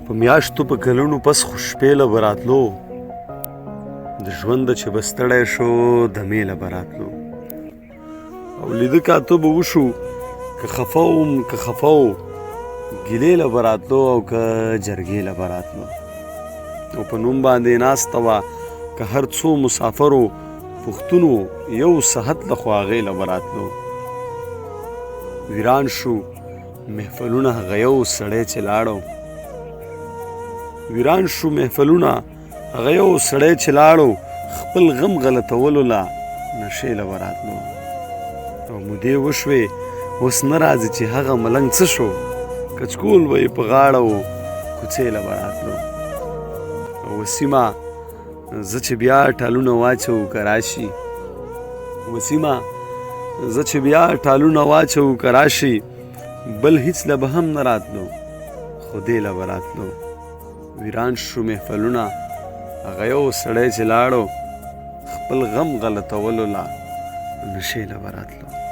په میاشتو په کلونو پس خو شپې له به راتلو د ژونده چې به ستړی شو دمې له به راتلو او لیده کاته به وشو که خفه وم که خفه و ګیلې له به راتلو او که جرګې له به راتلو او په نوم باندې ناسته وه که هر څو مسافرو پښتونو یو صحت له خو هغې له به راتلو ویران شو محفلونه هغه یو سړی چې لاړو ویران شو محفلونه هغه یو سړی چې لاړو خپل غم غلطولو له نشې له به راتلو او مودې وشوې اوس نه راځي چې هغه ملنګ څه شو کچکول به یې په غاړه و کوڅې له به راتلو او وسیمه زه چې بیا ټالونه واچو که راشي وسیمه زه چې بیا ټالونه واچو که راشي بل هیڅ له به هم نه راتلو خو دې له به راتلو ویران شو محفلونه هغه یو سړی چې لاړو خپل غم غلطولو له نشې له به راتلو